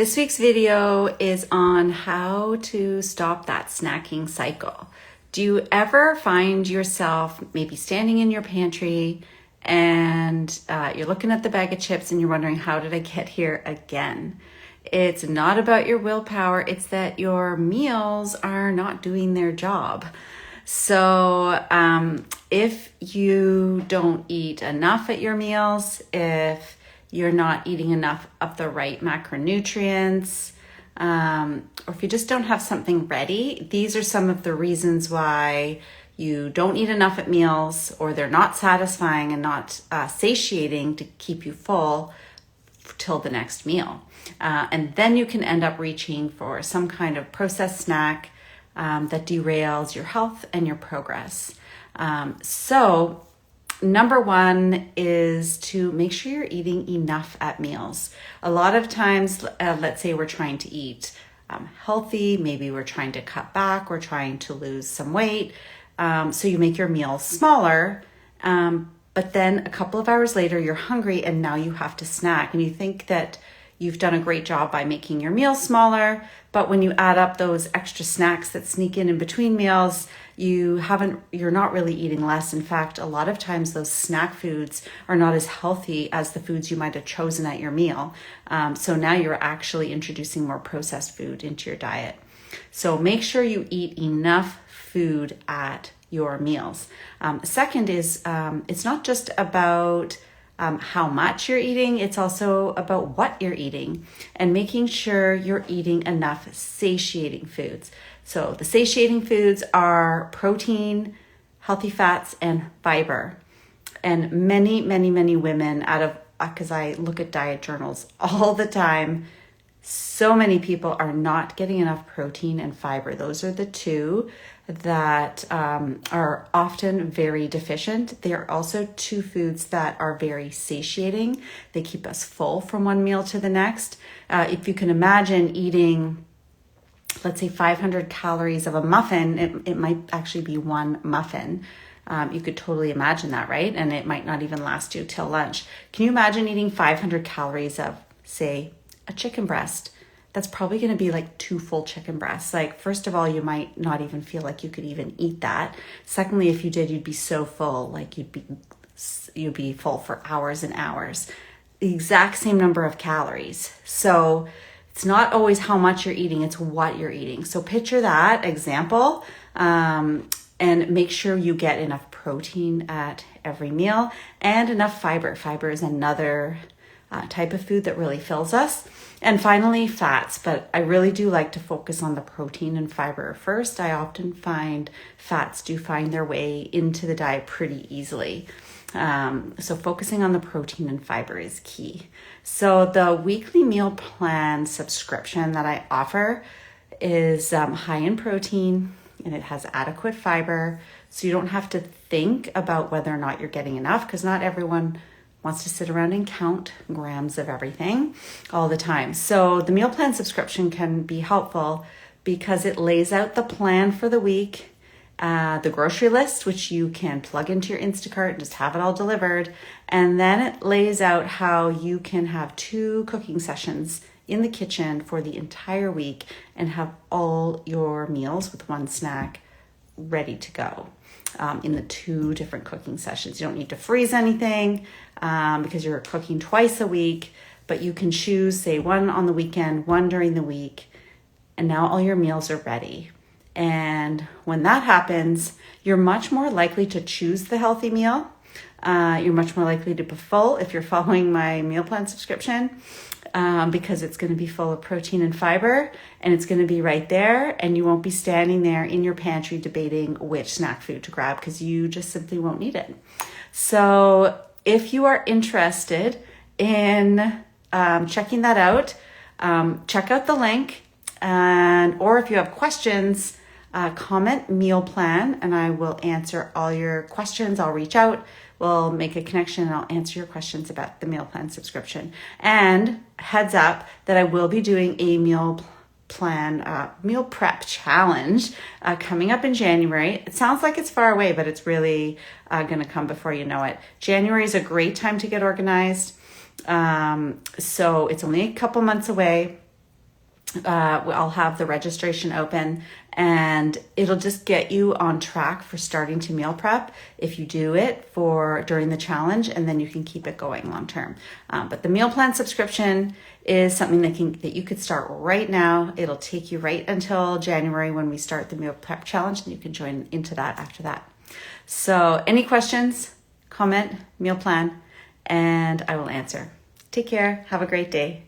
This week's video is on how to stop that snacking cycle. Do you ever find yourself maybe standing in your pantry and you're looking at the bag of chips and you're wondering, how did I get here again? It's not about your willpower, it's that your meals are not doing their job. So if you don't eat enough at your meals, if you're not eating enough of the right macronutrients, or if you just don't have something ready, these are some of the reasons why you don't eat enough at meals, or they're not satisfying and not satiating to keep you full till the next meal. And then you can end up reaching for some kind of processed snack that derails your health and your progress. So number one is to make sure you're eating enough at meals. A lot of times, let's say we're trying to eat healthy, maybe we're trying to cut back, we're trying to lose some weight. So you make your meals smaller, but then a couple of hours later, you're hungry and now you have to snack. And you think that you've done a great job by making your meals smaller, but when you add up those extra snacks that sneak in between meals, you're not really eating less. In fact, a lot of times those snack foods are not as healthy as the foods you might have chosen at your meal. So now you're actually introducing more processed food into your diet. So make sure you eat enough food at your meals. Second is, it's not just about how much you're eating, it's also about what you're eating and making sure you're eating enough satiating foods. So the satiating foods are protein, healthy fats, and fiber. And many women because I look at diet journals all the time, so many people are not getting enough protein and fiber. Those are the two that are often very deficient. They are also two foods that are very satiating. They keep us full from one meal to the next. If you can imagine eating, let's say 500 calories of a muffin, it might actually be one muffin. You could totally imagine that, right? And it might not even last you till lunch. Can you imagine eating 500 calories of, say, a chicken breast? That's probably going to be like 2 full chicken breasts. Like, first of all, you might not even feel like you could even eat that. Secondly, if you did, you'd be so full, like you'd be full for hours and hours. The exact same number of calories. So it's not always how much you're eating, it's what you're eating. So picture that example, and make sure you get enough protein at every meal and enough fiber. Fiber is another type of food that really fills us. And finally, fats, but I really do like to focus on the protein and fiber first. I often find fats do find their way into the diet pretty easily. So focusing on the protein and fiber is key. So the weekly meal plan subscription that I offer is high in protein and it has adequate fiber. So you don't have to think about whether or not you're getting enough, because not everyone wants to sit around and count grams of everything all the time. So the meal plan subscription can be helpful because it lays out the plan for the week, the grocery list, which you can plug into your Instacart and just have it all delivered. And then it lays out how you can have 2 cooking sessions in the kitchen for the entire week and have all your meals with one snack ready to go. In the 2 different cooking sessions. You don't need to freeze anything because you're cooking twice a week, but you can choose, say, one on the weekend, one during the week, and now all your meals are ready. And when that happens, you're much more likely to choose the healthy meal. You're much more likely to be full if you're following my meal plan subscription, because it's going to be full of protein and fiber, and it's going to be right there, and you won't be standing there in your pantry debating which snack food to grab because you just simply won't need it. So if you are interested in checking that out, check out the link, or if you have questions, comment meal plan and I will answer all your questions. I'll reach out, we'll make a connection, and I'll answer your questions about the meal plan subscription. And heads up that I will be doing a meal prep challenge coming up in January. It sounds like it's far away, but it's really going to come before you know it. January is a great time to get organized. So it's only a couple months away. I'll have the registration open, and it'll just get you on track for starting to meal prep if you do it for during the challenge, and then you can keep it going long term. But the meal plan subscription is something that you could start right now. It'll take you right until January when we start the meal prep challenge, and you can join into that after that. So any questions, comment, meal plan, and I will answer. Take care. Have a great day.